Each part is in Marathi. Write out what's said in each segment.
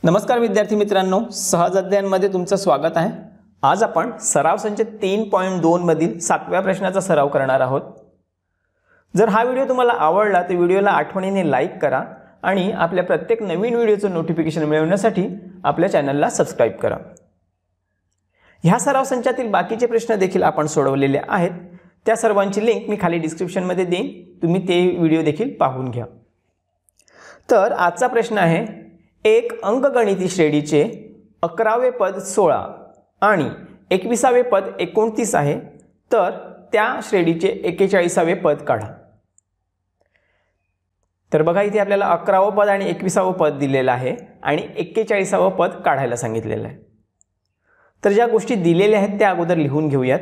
नमस्कार विद्यार्थी मित्रांनो, सहज अध्ययनमध्ये तुमचं स्वागत आहे। आज आपण सराव संच 3.2 मधील 7व्या प्रश्नाचा सराव करणार आहोत। जर हा व्हिडिओ तुम्हाला आवडला तर व्हिडिओला आठवणीने लाईक करा आणि आपल्या प्रत्येक नवीन व्हिडिओचं नोटिफिकेशन मिळवण्यासाठी आपल्या चॅनलला सबस्क्राइब करा। ह्या सराव संचातील बाकीचे प्रश्न देखील आपण सोडवलेले आहेत। त्या सर्वांची लिंक मी खाली डिस्क्रिप्शन मध्ये देईन, तुम्ही ते व्हिडिओ देखील पाहून घ्या। तर आजचा प्रश्न आहे, एक अंकगणिती श्रेणीचे 11वे पद 16 आणि 21वे पद 29 आहे, तर त्या श्रेणीचे 41वे पद काढा। तर बघा, इथे आपल्याला 11वे पद आणि 21वे पद दिलेलं आहे आणि 41वे पद काढायला सांगितलेलं आहे। तर ज्या गोष्टी दिलेल्या आहेत त्या अगोदर लिहून घेऊयात।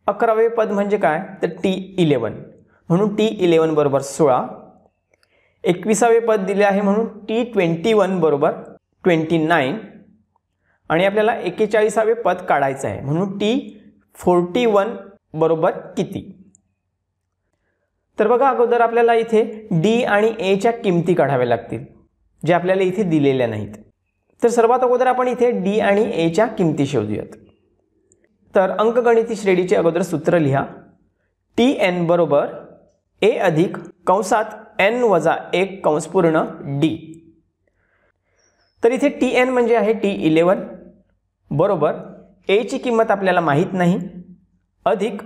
11वे पद म्हणजे काय, तर T11, म्हणून T11 बरोबर 16। 21वे पद दिले आहे म्हणून T21 बरोबर 29 आणि आपल्याला 41वे पद काढायचं आहे म्हणून T41 बरोबर किती। तर बघा, अगोदर आपल्याला इथे D आणि A च्या किमती काढाव्या लागतील, जे आपल्याला इथे दिलेल्या नाहीत। तर सर्वात अगोदर आपण इथे D आणि A च्या किमती शोधूयात। तर अंकगणिती श्रेणीचे अगोदर सूत्र लिहा। Tn बरोबर A अधिक कंसात n वजा 1 कंस पूर्ण D। तर इथे Tn म्हणजे आहे T11 बरोबर A ची किंमत आपल्याला माहित नाही, अधिक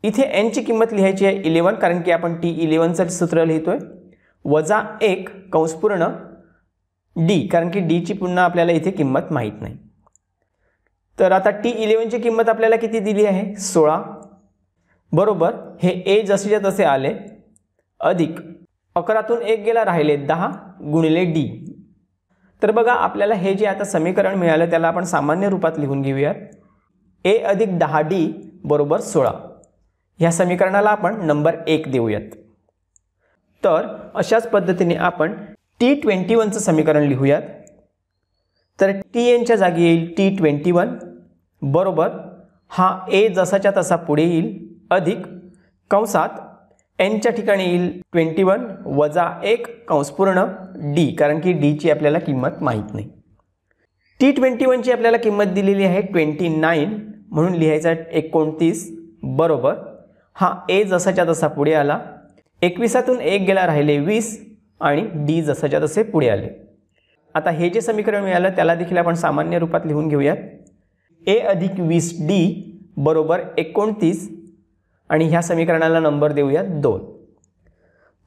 इथे n ची किंमत लिहायची आहे 11 कारण की आपण T11 चं सूत्र लिहितोय, वजा 1 कंस पूर्ण D कारण की D ची पुन्हा आपल्याला इथे किंमत माहित नाही। तर आता T11 ची किंमत आपल्याला किती दिली आहे, 16 बरोबर हे A जसेच्या तसे आले, अधिक 11तून 1 गेला, राहिले 10 गुणिले D। तर बघा, आपल्याला हे जे आता समीकरण मिळालं त्याला आपण सामान्य रूपात लिहून घेऊयात। A अधिक 10D बरोबर 16। ह्या समीकरणाला आपण नंबर 1 देऊयात। तर अशाच पद्धतीने आपण T21 चं समीकरण लिहूयात। तर Tn च्या जागी येईल T21 बरोबर हा A जसाच्या तसा पुढे येईल, अधिक कंसात n च्या ठिकाणी येईल 21 वजा 1 कंस पूर्ण D कारण की D ची आपल्याला किंमत माहित नाही। T21 ची आपल्याला किंमत दिलेली आहे 29 म्हणून लिहायचा 29 बरोबर हा A जसाच्या तसा पुढे आला, 21तून 1 गेला, राहिले 20 आणि D जसाच्या तसे पुढे आले। आता हे जे समीकरण मिळालं त्याला देखील आपण सामान्य रूपात लिहून घेऊयात। A अधिक 20D बरोबर 29 आणि ह्या समीकरणाला नंबर देऊयात 2।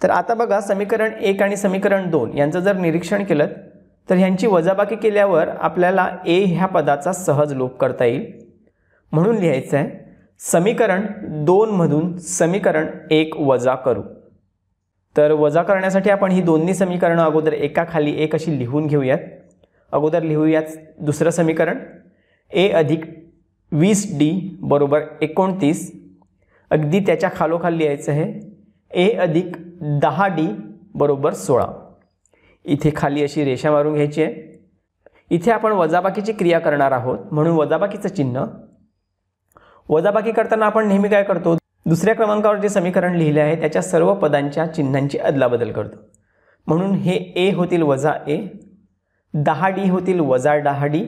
तर आता बघा, समीकरण 1 आणि समीकरण 2 यांचं जर निरीक्षण केलं तर ह्यांची वजाबाकी केल्यावर आपल्याला A ह्या पदाचा सहज लोप करता येईल, म्हणून लिहायचं आहे समीकरण 2 मधून समीकरण 1 वजा करू। तर वजा करण्यासाठी आपण ही दोन्ही समीकरणं अगोदर एका खाली एक अशी लिहून घेऊयात। अगोदर लिहूयात दुसरं समीकरण, A अधिक 20D बरोबर 29, अगदी त्याच्या खालोखाल लिहायचं आहे A अधिक 10D बरोबर 16। इथे खाली अशी रेषा मारून घ्यायची आहे। इथे आपण वजाबाकीची क्रिया करणार आहोत म्हणून वजाबाकीचं चिन्ह। वजाबाकी करताना आपण नेहमी काय करतो, दुसऱ्या क्रमांकावर जे समीकरण लिहिले आहे त्याच्या सर्व पदांच्या चिन्हांची अदलाबदल करतो। म्हणून हे A होतील वजा A, 10D होतील वजा 10D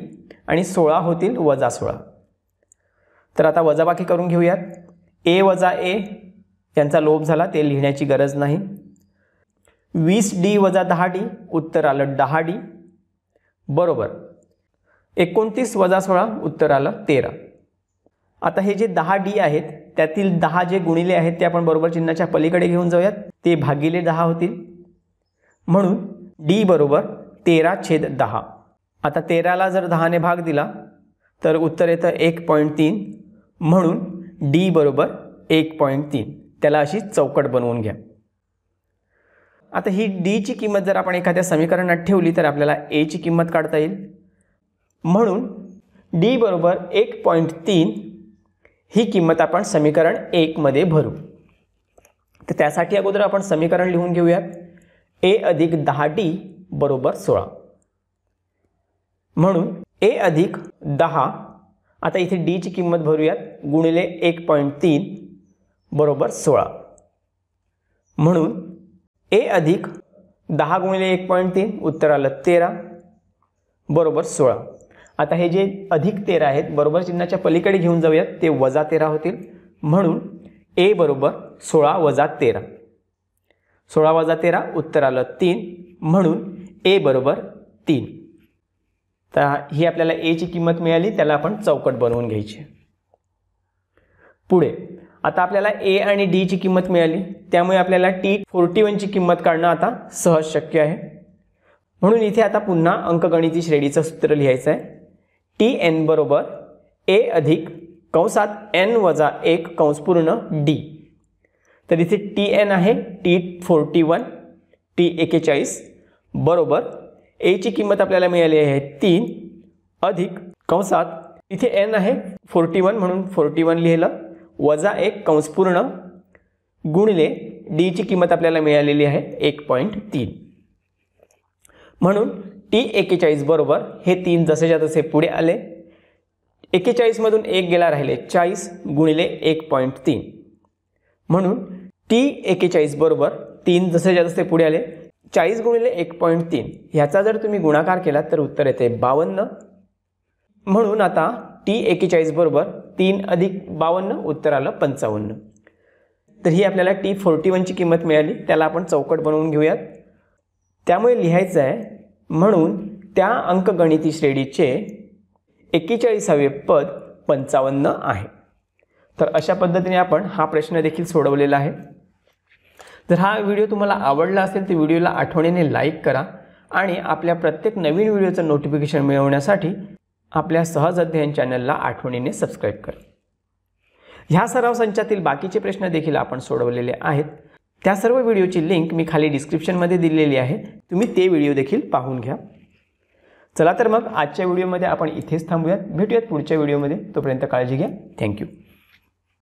आणि 16 होतील वजा 16। तर आता वजाबाकी करून घेऊयात। A वजा A यांचा लोप झाला, ते लिहिण्याची गरज नाही। 20D वजा 10D उत्तर आलं 10D बरोबर 29 वजा 16 उत्तर आलं 13। आता हे जे 10D आहेत त्यातील 10 जे गुणिले आहेत ते आपण बरोबर चिन्हाच्या पलीकडे घेऊन जाऊयात, ते भागिले 10 होतील, म्हणून D बरोबर 13/10। आता 13ला जर 10 ने भाग दिला तर उत्तर येतं 1.3, म्हणून D बरोबर 1.3। त्याला अशी चौकट बनवून घ्या। आता ही D ची किंमत जर आपण एखाद्या समीकरणात ठेवली तर आपल्याला A ची किंमत काढता येईल, म्हणून D बरोबर 1.3 ही किंमत आपण समीकरण 1 मध्ये भरू। तर त्यासाठी अगोदर आपण समीकरण लिहून घेऊयात। A अधिक 10D बरोबर 16, म्हणून A अधिक 10, आता इथे D ची किंमत भरूयात, गुणिले 1.3 बरोबर 16, म्हणून A अधिक 10 गुणिले 1.3 उत्तर आलं 13 बरोबर 16. आता हे जे अधिक 13 आहेत बरोबर चिन्हाच्या पलीकडे घेऊन जाऊयात, ते वजा 13 होतील. म्हणून ए बरोबर 16 वजा 13. 16 वजा 13 उत्तर आलं 3. म्हणून ए बरोबर 3. तर ही आपल्याला ए ची किंमत मिळाली, त्याला आपण चौकट बनवून घ्यायची. पुढे आता आपल्याला ए आणि डी ची किंमत मिळाली, त्यामुळे आपल्याला T41 ची किंमत काढणं आता सहज शक्य आहे. म्हणून इथे आता पुन्हा अंकगणिती श्रेणीचं सूत्र लिहायचं आहे. Tn बरोबर ए अधिक कंसात n वजा 1 कंस पूर्ण डी. तर इथे Tn आहे T41 T41 बरोबर ए ची किंमत आपल्याला मिळाली आहे 3 अधिक कंसात इथे n आहे 41 म्हणून 41 लिहिलं वजा 1 कंस पूर्ण गुणिले डी ची किंमत आपल्याला मिळालेली आहे 1.3. म्हणून T41 बरोबर हे 3 जसेच्या तसे पुढे आले. 41 मधून 1 गेला, राहिले 40 गुणिले 1.3. म्हणून T41 बरोबर 3 जसेच्या तसे पुढे आले. 40 गुणिले 1.3 ह्याचा जर तुम्ही गुणाकार केला तर उत्तर येते 52. म्हणून आता T41 बरोबर 3 अधिक 52 उत्तर आलं 55. तर ही आपल्याला T41 ची किंमत मिळाली, त्याला आपण चौकट बनवून घेऊयात. त्यामुळे लिहायचं आहे म्हणून त्या अंकगणिती श्रेणीचे 41वे पद 55 आहे. तर अशा पद्धतीने आपण हा प्रश्न देखील सोडवलेला आहे. जर हा व्हिडिओ तुम्हाला आवडला असेल तर व्हिडिओला आठवणीने लाईक करा आणि आपल्या प्रत्येक नवीन व्हिडिओचं नोटिफिकेशन मिळवण्यासाठी आपल्या सहज अध्ययन चॅनलला आठवणीने सबस्क्राईब करा. ह्या सराव संचातील बाकीचे प्रश्न देखील आपण सोडवलेले आहेत. त्या सर्व व्हिडिओची लिंक मी खाली डिस्क्रिप्शनमध्ये दिलेली आहे, तुम्ही ते व्हिडिओ देखील पाहून घ्या. चला तर मग आजच्या व्हिडिओमध्ये आपण इथेच थांबूयात. भेटूयात पुढच्या व्हिडिओमध्ये. तोपर्यंत काळजी घ्या. थँक्यू.